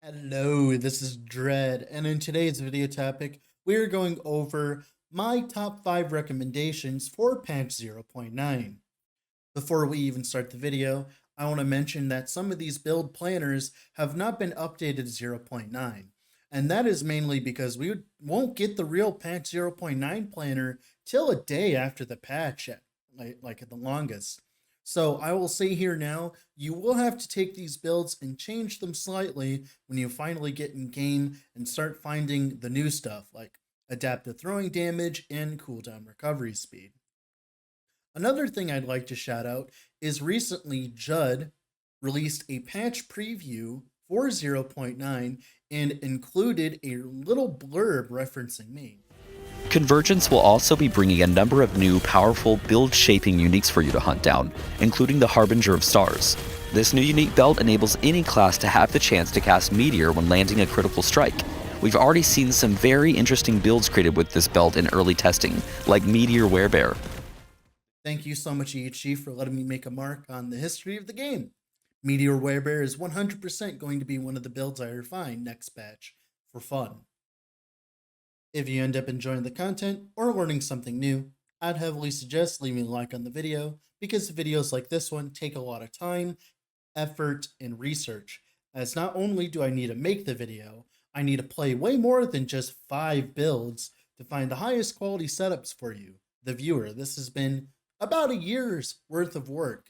Hello, this is Dread, and in today's video topic, we are going over my top 5 recommendations for patch 0.9. Before we even start the video, I want to mention that some of these build planners have not been updated to 0.9, and that is mainly because we won't get the real patch 0.9 planner till a day after the patch, like at the longest. So I will say here now, you will have to take these builds and change them slightly when you finally get in game and start finding the new stuff like adaptive throwing damage and cooldown recovery speed. Another thing I'd like to shout out is recently Judd released a patch preview for 0.9 and included a little blurb referencing me. Convergence will also be bringing a number of new, powerful, build-shaping uniques for you to hunt down, including the Harbinger of Stars. This new unique belt enables any class to have the chance to cast Meteor when landing a critical strike. We've already seen some very interesting builds created with this belt in early testing, like Meteor Werebear. Thank you so much, EHG, for letting me make a mark on the history of the game. Meteor Werebear is 100% going to be one of the builds I refine next patch for fun. If you end up enjoying the content or learning something new, I'd heavily suggest leaving a like on the video because videos like this one take a lot of time, effort, and research, as not only do I need to make the video, I need to play way more than just 5 builds to find the highest quality setups for you, the viewer. This has been about a year's worth of work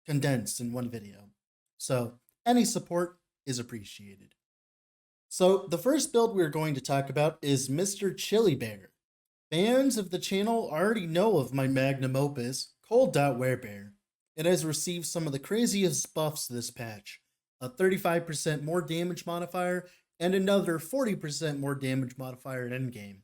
condensed in one video. So any support is appreciated. So the first build we're going to talk about is Mr. Chili Bear. Fans of the channel already know of my magnum opus, Cold.Werebear. It has received some of the craziest buffs this patch, a 35% more damage modifier and another 40% more damage modifier in endgame.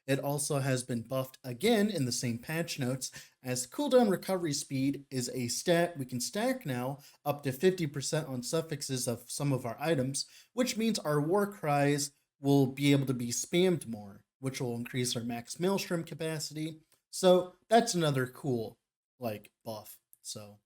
It also has been buffed again in the same patch notes, as cooldown recovery speed is a stat we can stack now up to 50% on suffixes of some of our items, which means our war cries will be able to be spammed more, which will increase our max maelstrom capacity. So that's another cool buff. So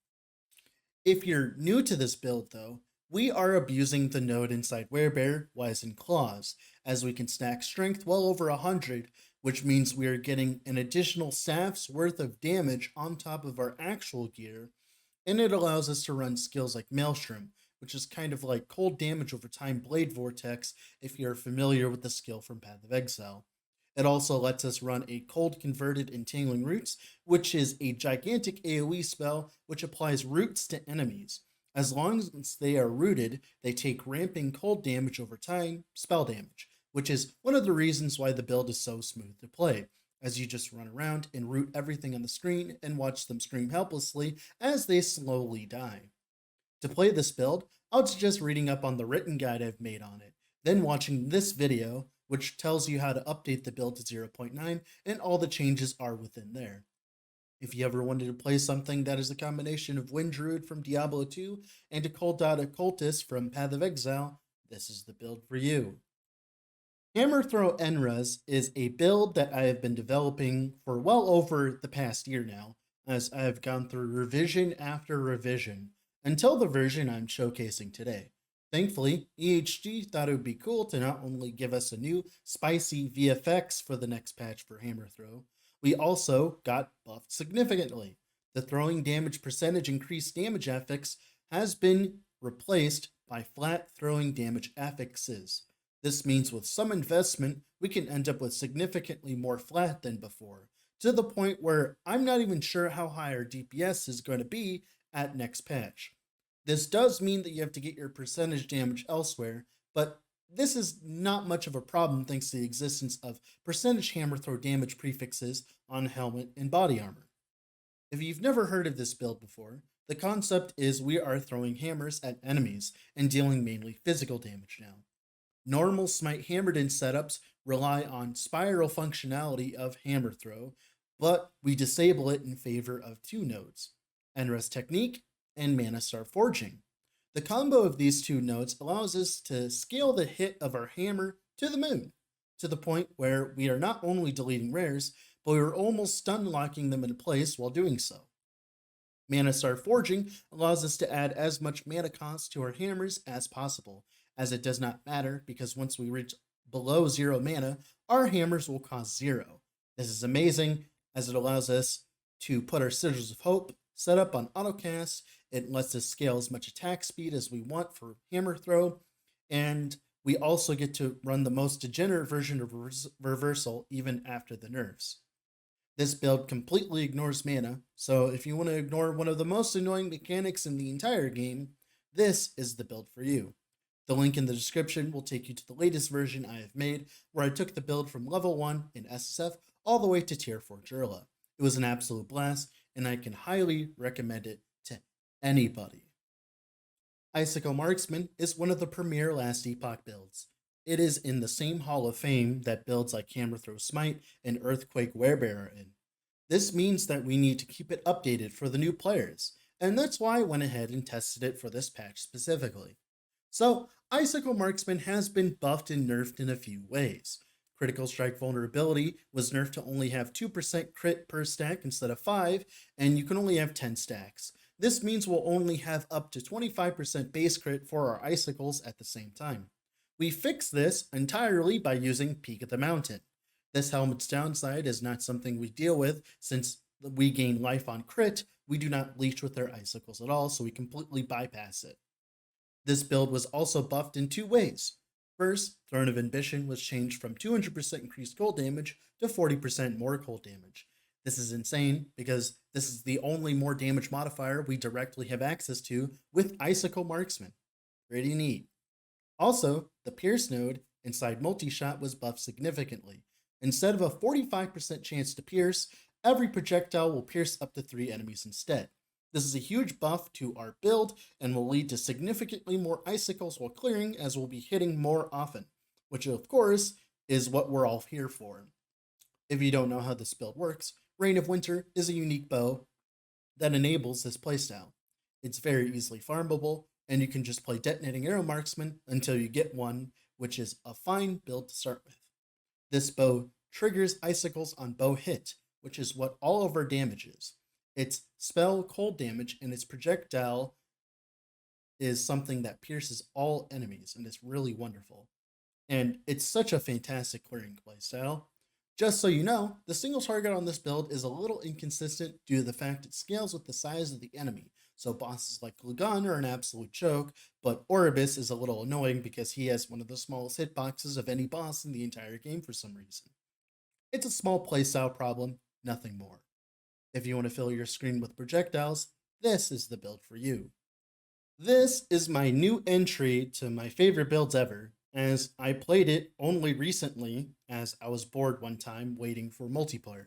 if you're new to this build though, we are abusing the node inside Werebear, Wizened Claws, as we can stack strength well over 100, which means we are getting an additional staff's worth of damage on top of our actual gear, and it allows us to run skills like Maelstrom, which is kind of like cold damage over time Blade Vortex if you're familiar with the skill from Path of Exile. It also lets us run a cold converted Entangling Roots, which is a gigantic AoE spell which applies roots to enemies. As long as they are rooted, they take ramping cold damage over time, spell damage, which is one of the reasons why the build is so smooth to play, as you just run around and root everything on the screen and watch them scream helplessly as they slowly die. To play this build, I would suggest reading up on the written guide I've made on it, then watching this video, which tells you how to update the build to 0.9 and all the changes are within there. If you ever wanted to play something that is a combination of Wind Druid from Diablo 2 and a Cold-Dot Occultist from Path of Exile, this is the build for you. Hammer Throw Enras is a build that I have been developing for well over the past year now, as I have gone through revision after revision, until the version I'm showcasing today. Thankfully, EHG thought it would be cool to not only give us a new spicy VFX for the next patch for Hammer Throw, we also got buffed significantly. The throwing damage percentage increased damage affix has been replaced by flat throwing damage affixes. This means with some investment, we can end up with significantly more flat than before, to the point where I'm not even sure how high our DPS is going to be at next patch. This does mean that you have to get your percentage damage elsewhere, but this is not much of a problem thanks to the existence of percentage hammer throw damage prefixes on helmet and body armor. If you've never heard of this build before, the concept is we are throwing hammers at enemies and dealing mainly physical damage now. Normal Smite Hammered In setups rely on spiral functionality of hammer throw, but we disable it in favor of 2 nodes, Enras Technique and Mana Star Forging. The combo of these 2 nodes allows us to scale the hit of our hammer to the moon, to the point where we are not only deleting rares, but we are almost stun locking them in place while doing so. Mana Star Forging allows us to add as much mana cost to our hammers as possible, as it does not matter because once we reach below 0 mana, our hammers will cost 0. This is amazing as it allows us to put our Sigils of Hope set up on autocast. It lets us scale as much attack speed as we want for hammer throw, and we also get to run the most degenerate version of reversal even after the nerfs. This build completely ignores mana, so if you want to ignore one of the most annoying mechanics in the entire game, this is the build for you. The link in the description will take you to the latest version I have made, where I took the build from level 1 in SSF all the way to tier 4 Jirla. It was an absolute blast, and I can highly recommend it to anybody. Icicle Marksman is one of the premier last Epoch builds. It is in the same Hall of Fame that builds like Hammer Throw Smite and Earthquake Werebear are in. This means that we need to keep it updated for the new players, and that's why I went ahead and tested it for this patch specifically. So, Icicle Marksman has been buffed and nerfed in a few ways. Critical Strike Vulnerability was nerfed to only have 2% crit per stack instead of 5, and you can only have 10 stacks. This means we'll only have up to 25% base crit for our Icicles at the same time. We fix this entirely by using Peak of the Mountain. This helmet's downside is not something we deal with since we gain life on crit, we do not leech with our Icicles at all, so we completely bypass it. This build was also buffed in 2 ways. First, Throne of Ambition was changed from 200% increased cold damage to 40% more cold damage. This is insane because this is the only more damage modifier we directly have access to with Icicle Marksman. Pretty neat. Also, the Pierce node inside Multi-Shot was buffed significantly. Instead of a 45% chance to pierce, every projectile will pierce up to 3 enemies instead. This is a huge buff to our build and will lead to significantly more Icicles while clearing as we'll be hitting more often, which of course is what we're all here for. If you don't know how this build works, Reign of Winter is a unique bow that enables this playstyle. It's very easily farmable, and you can just play Detonating Arrow Marksman until you get one, which is a fine build to start with. This bow triggers Icicles on bow hit, which is what all of our damage is. Its spell cold damage and its projectile is something that pierces all enemies, and it's really wonderful. And it's such a fantastic clearing playstyle. Just so you know, the single target on this build is a little inconsistent due to the fact it scales with the size of the enemy. So bosses like Lugan are an absolute joke, but Orbis is a little annoying because he has one of the smallest hitboxes of any boss in the entire game for some reason. It's a small playstyle problem, nothing more. If you want to fill your screen with projectiles, this is the build for you. This is my new entry to my favorite builds ever, as I played it only recently as I was bored one time waiting for multiplayer.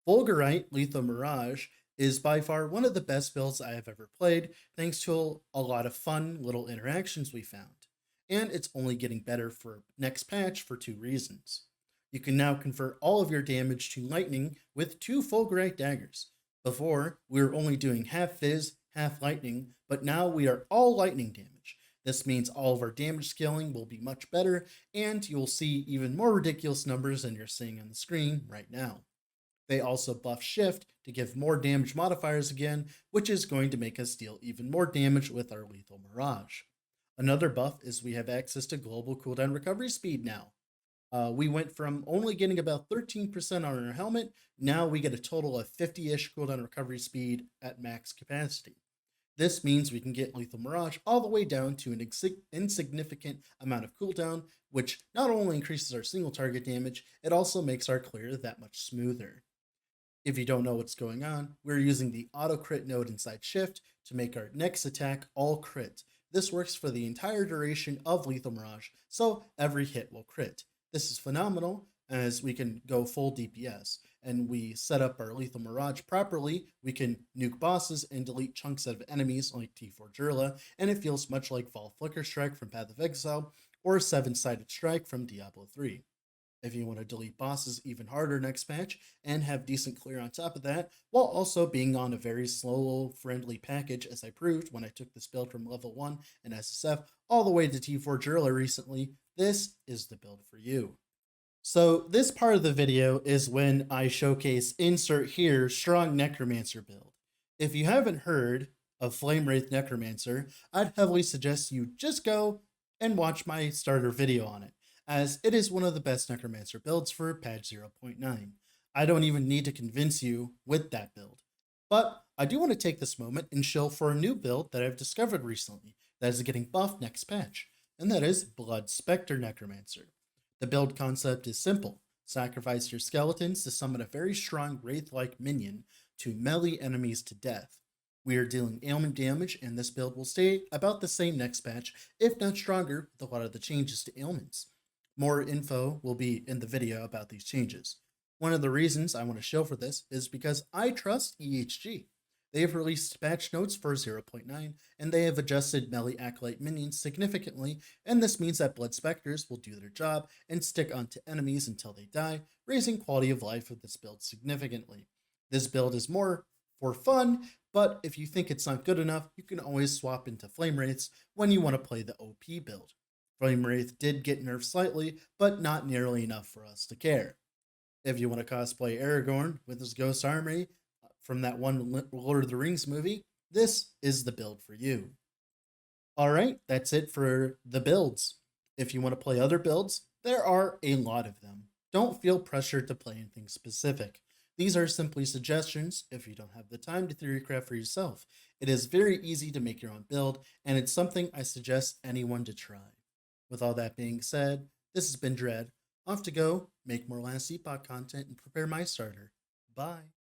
Fulgurite Lethal Mirage is by far one of the best builds I have ever played, thanks to a lot of fun little interactions we found. And it's only getting better for next patch for 2 reasons. You can now convert all of your damage to lightning with 2 Fulgurite daggers. Before, we were only doing half fizz, half lightning, but now we are all lightning damage. This means all of our damage scaling will be much better, and you'll see even more ridiculous numbers than you're seeing on the screen right now. They also buff Shift to give more damage modifiers again, which is going to make us deal even more damage with our Lethal Mirage. Another buff is we have access to global cooldown recovery speed now. We went from only getting about 13% on our helmet, now we get a total of 50-ish cooldown recovery speed at max capacity. This means we can get Lethal Mirage all the way down to an insignificant amount of cooldown, which not only increases our single target damage, it also makes our clear that much smoother. If you don't know what's going on, we're using the auto crit node inside Shift to make our next attack all crit. This works for the entire duration of Lethal Mirage, so every hit will crit. This is phenomenal as we can go full DPS, and we set up our Lethal Mirage properly, we can nuke bosses and delete chunks of enemies like T4 Jirla, and it feels much like Fall Flicker Strike from Path of Exile or 7-Sided Strike from Diablo 3. If you want to delete bosses even harder next patch and have decent clear on top of that, while also being on a very slow friendly package, as I proved when I took this build from level 1 in SSF all the way to T4 Jirla recently, this is the build for you. So this part of the video is when I showcase insert here strong necromancer build. If you haven't heard of Flame Wraith Necromancer, I'd heavily suggest you just go and watch my starter video on it, as it is one of the best necromancer builds for patch 0.9. I don't even need to convince you with that build. But I do want to take this moment and show for a new build that I've discovered recently that is getting buffed next patch, and that is Blood Specter Necromancer. The build concept is simple. Sacrifice your skeletons to summon a very strong wraith-like minion to melee enemies to death. We are dealing ailment damage, and this build will stay about the same next patch, if not stronger, with a lot of the changes to ailments. More info will be in the video about these changes. One of the reasons I want to show for this is because I trust EHG. They have released patch notes for 0.9, and they have adjusted melee acolyte minions significantly, and this means that blood specters will do their job and stick onto enemies until they die, raising quality of life of this build significantly. This build is more for fun, but if you think it's not good enough, you can always swap into Flame Wraiths when you want to play the OP build. Flame Wraith did get nerfed slightly, but not nearly enough for us to care. If you want to cosplay Aragorn with his ghost army from that one Lord of the Rings movie, this is the build for you. Alright, that's it for the builds. If you want to play other builds, there are a lot of them. Don't feel pressured to play anything specific. These are simply suggestions if you don't have the time to theorycraft for yourself. It is very easy to make your own build, and it's something I suggest anyone to try. With all that being said, this has been Dread. Off to go, make more Last Epoch content, and prepare my starter. Bye.